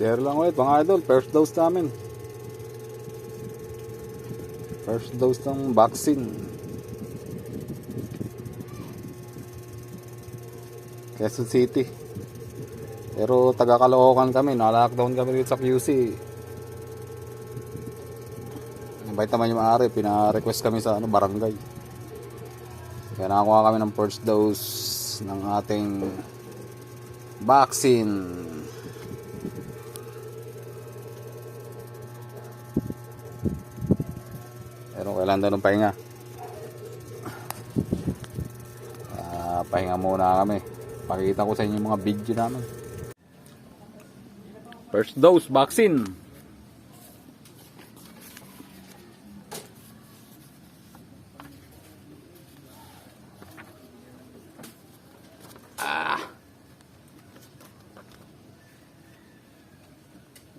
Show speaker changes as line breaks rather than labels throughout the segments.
Share lang ulit mga idol. First dose namin. First dose ng vaccine. Quezon City. Pero taga Caloocan kami. Na-lockdown kami dito sa QC. Invite naman yung maaari. Pina-request kami sa barangay. Kaya nakakuha kami ng first dose ng ating vaccine. Pero kailan daw ng pahinga. Pahinga muna kami. Pakita ko sa inyo yung mga video namin. First dose vaccine.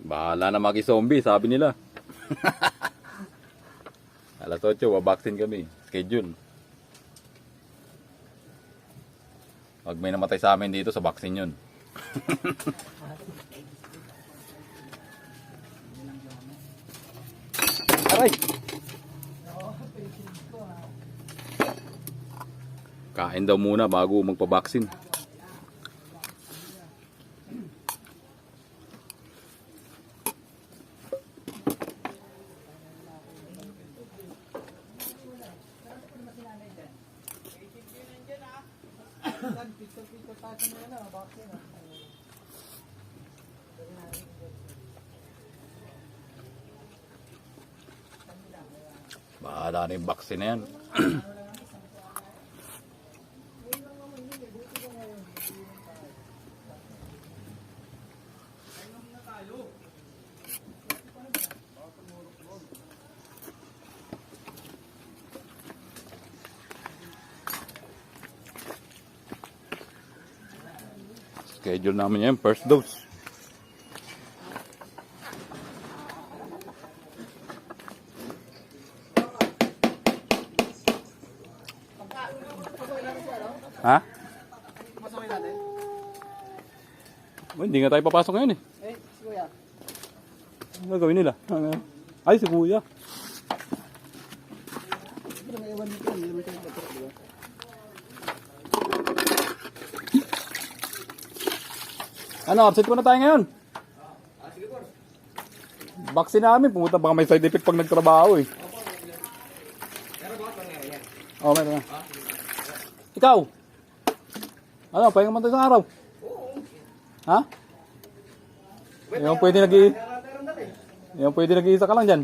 Bahala na maki-zombie, sabi nila. Alas 8, wabaksin kami. Schedule. Pag may namatay sa amin dito, sa vaccine yun. Aray! Kain daw muna bago magpabaksin. Bahala na yung vaccine na yan. Schedule namin yan, first dose. Ha?
Pasok natin?
Hindi nga tayo papasok ngayon eh.
Si Kuya.
Ano gagawin nila? Ay, si Kuya.
Pero may iwan dito, hindi naman tayo batok, di ba?
Ano, absent ko na tayo ngayon.
Sige po.
Vaccine namin, pumunta baka may side effect pag nagtrabaho eh.
Pero bakit pa ngayon yan?
Oo, meron na. Ikaw? Ano, pahinga man tayo sa araw?
Oo.
Ha? Yung pwede yung pwede nag-iisa ka lang dyan.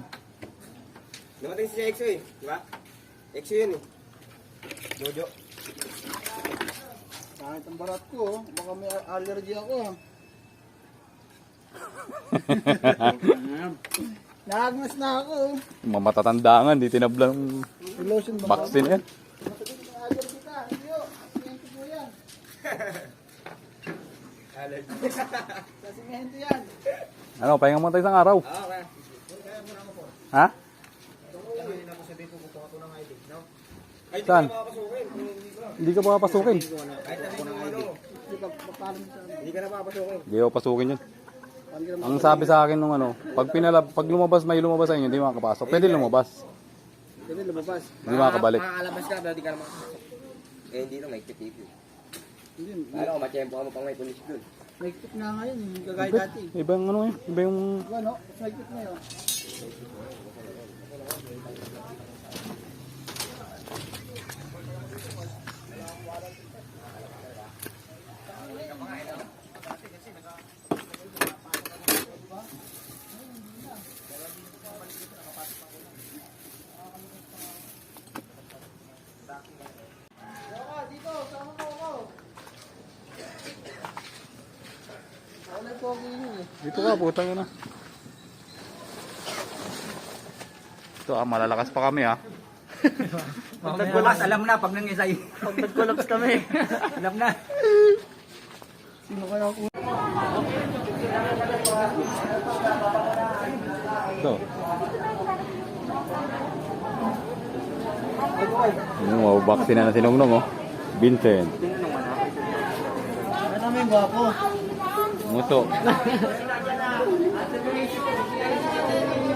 Namatay si Exo eh, di ba? Exo yun eh. Jojo. Kahit ang barat ko, baka may allergy ako. Nagmas na ako.
Mamatatandangan, di tinablang
Lotion ba?
vaccine yan.
Allergy ka, hindi yun. Simento mo yan. Allergy. Sa simento yan.
Ano, pahinga man tayo sa araw.
Okay.
Ha?
Hindi na ako sabihin ko kukuha ko ng ID, no? Ay,
Saan?
hindi ka makapasukin.
Hindi ka papasukin.
Kahit ako ng ID. Hindi ka na makapasukin.
Hindi ako pasukin yun. Ang sabi sa akin nung pag lumabas, may lumabas sa inyo, hindi makakapasok. Pwede lumabas.
Pwede lumabas.
Hindi makakabalik.
Makakalabas ka, pero di ka na makapasok. Eh, hindi na, may kitipid. Hindi. Kala ko, matiyempo ka mo pang may pulis dun. May kitip nga ngayon, yung kagaya dati.
Ibang iba yung...
Ano? May kitip na yun. Dito, sama mo ako. Wala po ako yun eh.
Dito ka, putang na. Ito malalakas pa kami
Pag nag-collapse, alam na pag nangisay.
Pag nag-collapse kami.
Alam na.
Sino kaya ako?
Ito. Yung mababaksin na si Nongnong, oh. Vincent.
Ano may gwapo?
Muso.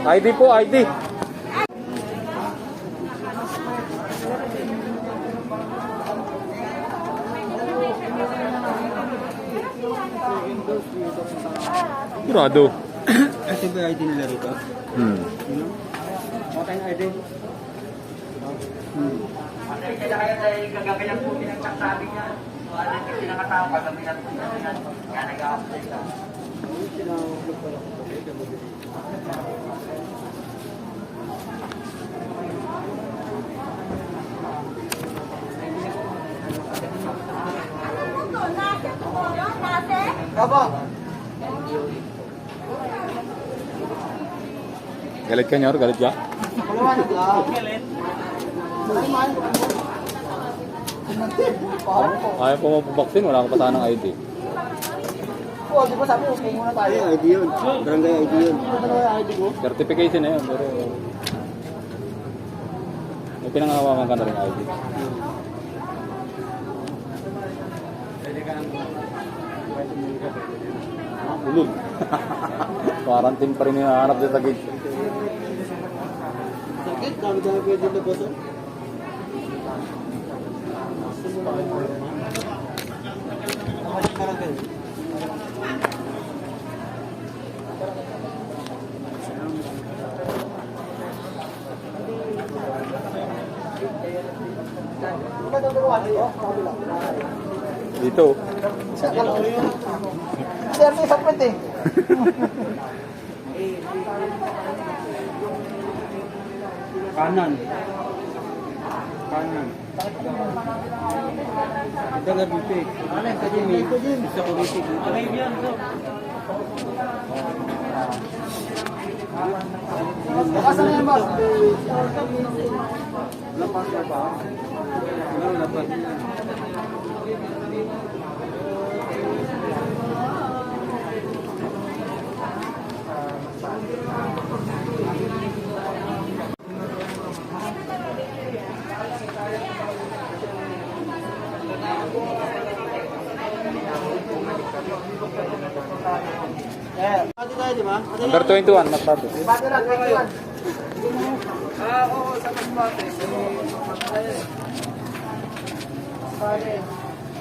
ID po, ID. Sigurado.
Ito ba ID nila rito? Okay na ID. Kaya tayo gagaganyan po pinagsasabi niya. Wala yung pinakatapag ang pinagsasabi. Kaya nag-a-apply ka.
Galit ka, Nyor? Galit ka? Ayaw po mapabaksin, wala ka pa sanang ID.
Di ba sabi, okay muna tayo. ID yun. Barangay ID yun. ID ko?
Certification na yun, pero... May pinangahawakan ka na rin ID. Ulog. Quarantine pa rin yung hanap sa tagig.
Sakit? Dami-dami pwede na ba sir?
Dito.
Sir, may sapit eh. Kanan. Kanan. Ito nga dito eh. Ano yung pwede may isa ko dito. Ano yung yan? Bakasan na yan boss. Lapas ka ba? Ano lapas?
Number 21, Masbate.
Oo, sa Masbate.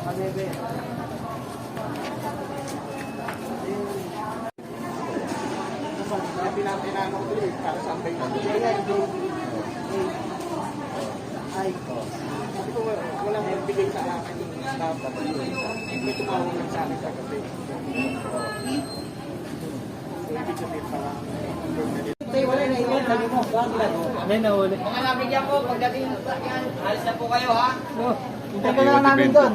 Masbate. Pinapinano ko tuloy para sa akin. Ay, sabi ko walang magbigay sa akin yung staff. May tumawag lang sa akin sa gabi. Wala na yun, sabi mo. Ano na uli? Mga nabigyan ko, pagdating yan, alis na po kayo ha? Hintay ko lang namin doon.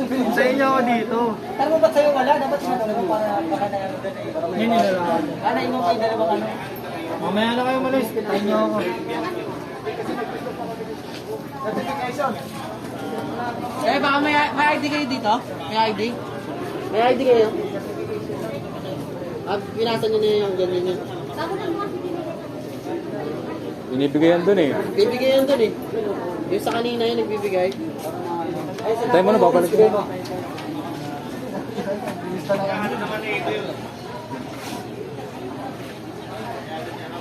Hintayin niyo ako dito. Pero mo ba't sa'yo wala? Dapat sinatulog mo para baka na yung doon eh. Yun yung lang. Ano yung kayo dalawang ano? Mamaya na kayo malis, hintayin niyo ako. Eh baka may ID kayo dito? May ID? May ID kayo? Pinasa niyo na yung ganyan yun.
Binibigay yan dun eh.
Bibigay yan dun eh. Yung sa kanina yun nagbibigay.
Tayo mo na, babalik ko.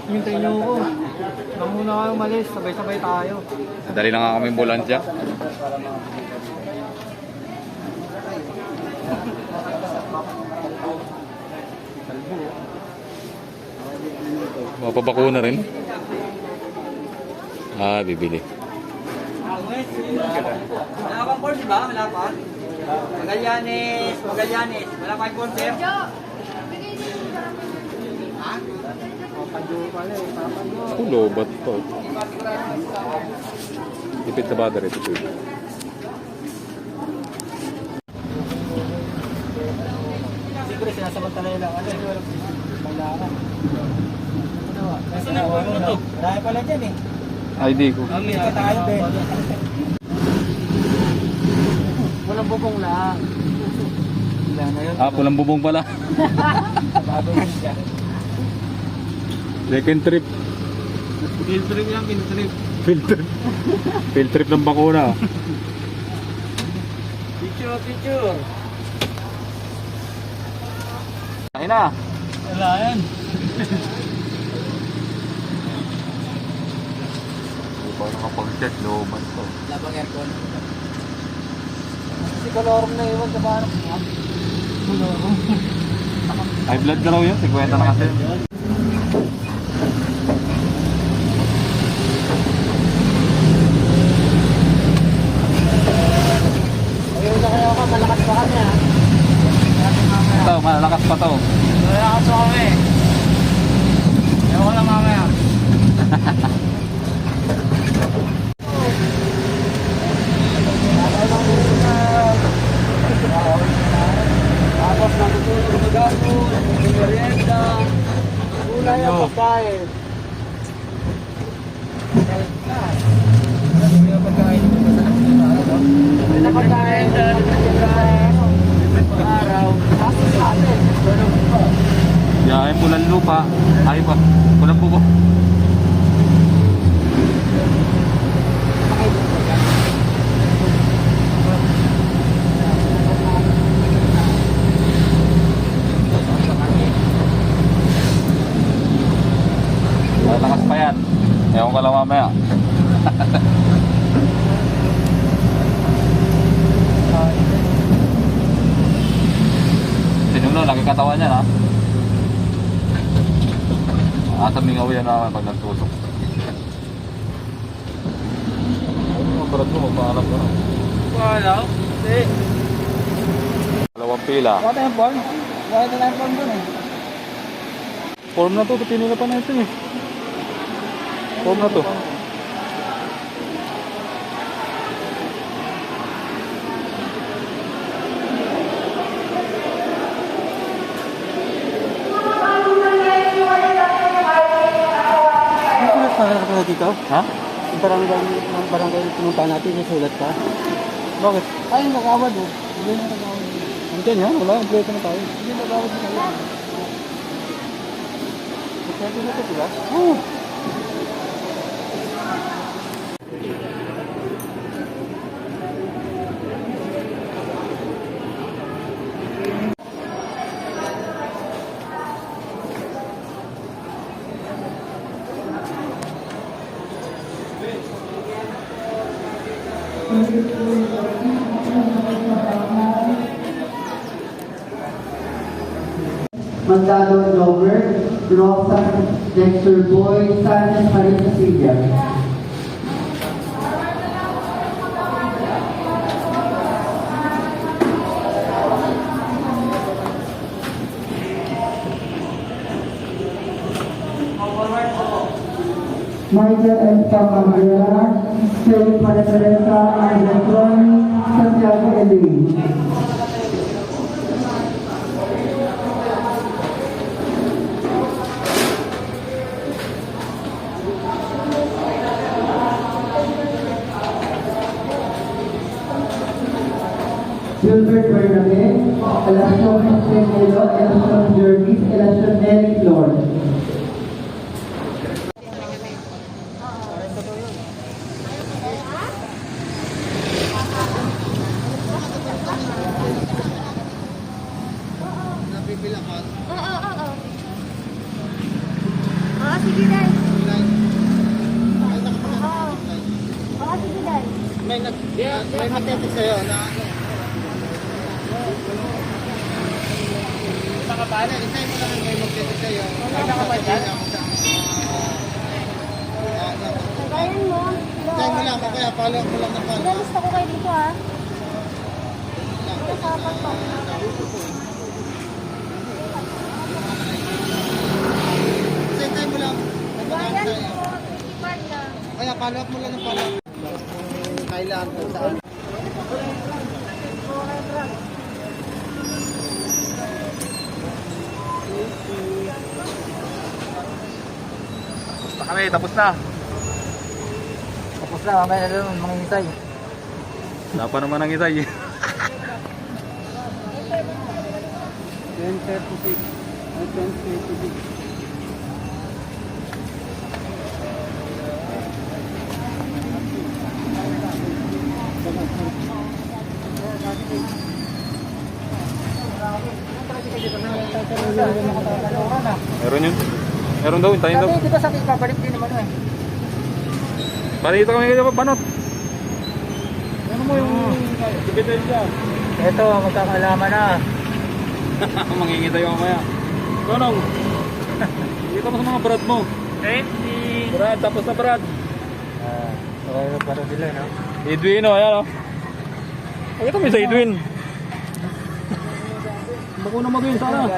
Hintayin niyo ako. Nang muna kayo malis, sabay-sabay tayo.
Dali na nga kami ambulansya. Mapabakuna rin. Bibili.
Wala kang form, di ba? Wala pa? Magallanes. Wala pa yung form, sir? Ha? Papanyo pala eh. Papanyo.
Lobat to. Tipid sa battery, tipid.
Siguro sinasamantala nila. Ano yung walang panglaran? Kasi nagpuno to. Dahil pala dyan eh.
ID ko.
Hindi ka tayo din. Walang bubong lang. Wala na yun.
Pulang bubong pala.
Bago yun siya.
Second trip.
Field trip yan, field trip.
Field trip. Field trip ng bakuna.
Picture.
Ayun na.
Wala yan.
Paano nakapag-check looban to?
Labang aircon. Kasi kalorum na iwan sa paano. Kalorum.
High blood ka raw yun, 50 na kasi.
Ayun na kayo ka, malakas pa kami ha.
Ito, malakas pa to.
Malakas pa kami. Ewan ko lang mamaya. Tapos natutulog sa gapon, merienda, gulay at pagkain. May pagkain dito sa may pagkain araw. Tapos sa atin.
Yahay pulang lupa. Ay pa, pulang buko. Malakas pa yan. Ewan ko lang mamaya. Sinulo, laki katawan niya ha. Mingaw yan naman pag nagtusok. Ang barat mo, magpaalam ka na.
Wala. Hindi.
Dalawang pila.
Wala tayong form. Wala tayong form dun eh.
Form na to, pinila pa na ito eh. Form na to.
Dito?
Ha?
Yung barangay pinunta natin, susulat ka.
Bakit?
Ay, nag-awad oh. Hindi na nag-awad.
Andiyan yan, wala. Kompleto na tayo.
Hindi nag-awad na tayo. Kompleto na ito, diba?
Oo.
Mandado Dover, Roxanne Dexter Boyd, Sanchez Maria Cecilia. Michael S. Cabrera, Faith Maria Teresa, Angel Crony, Santiago Elaine. Gilbert Bernabe, Elaston Penelo, Elaston Jervis, Elaston Nelly Flor.
Oo, sige dahil. Oo, sige dahil.
May matetik sa'yo na nakapalan, isay mo lang ang may magtetik sa'yo. May nakapalan.
Tagayan mo.
Isay mo lang, kaya follow up mo lang ng follow.
Gusto ko kayo dito ha. Kasama ko.
Isay mo lang.
Tagayan mo. Ipan lang.
Kaya follow up mo lang ng follow up. Kailangan kung saan.
Tapos na kami, tapos na.
Tapos na, mamaya na lang mga hintay.
Wala pa naman ang isay.
10:36. 10:36.
Meron yun. Meron daw, hintayin daw.
Sabi, di ba sabi babalik din naman eh.
Balita kami kayo banot. Ano mo yung ebidensya?
Ito, magkakalaman na.
Mangingi tayo mamaya. Tonong. Dito mo sa mga brad mo. Brad, tapos na brad.
Okay na para sila, no?
Edwin, oh, ayan, oh. Pakita mo sa Edwin. Bakuna mo din sana.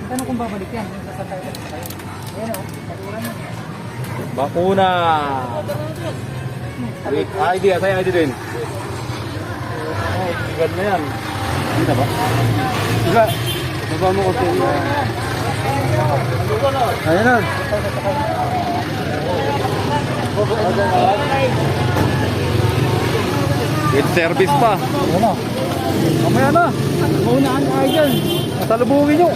Ano kung babalik yan? Sasakay ka tayo. Ayan, oh. Paturan mo.
Bakuna. ID, asay ID din. Agad na yan. Hindi ba? Diba? Baba mo ko siya. Ayan na. With service pa.
Ano?
Mamaya na.
Maunaan ka dyan.
Masalubungin nyo.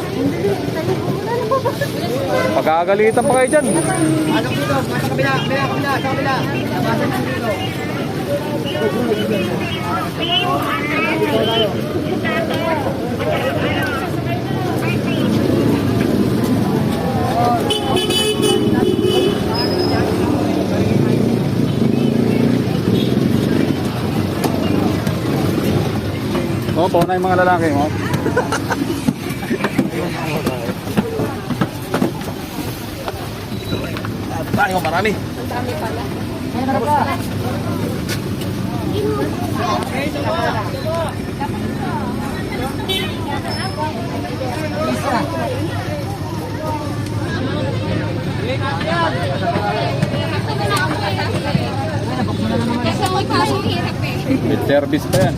Pagkagalitan pa kayo dyan.
Ano dito? Sa kabila, sa kabila. Labasan ng dito.
Oo, pauna yung mga lalaki mo. Tayo, marami.
Kasi may pasok hirap eh.
With service pa yan.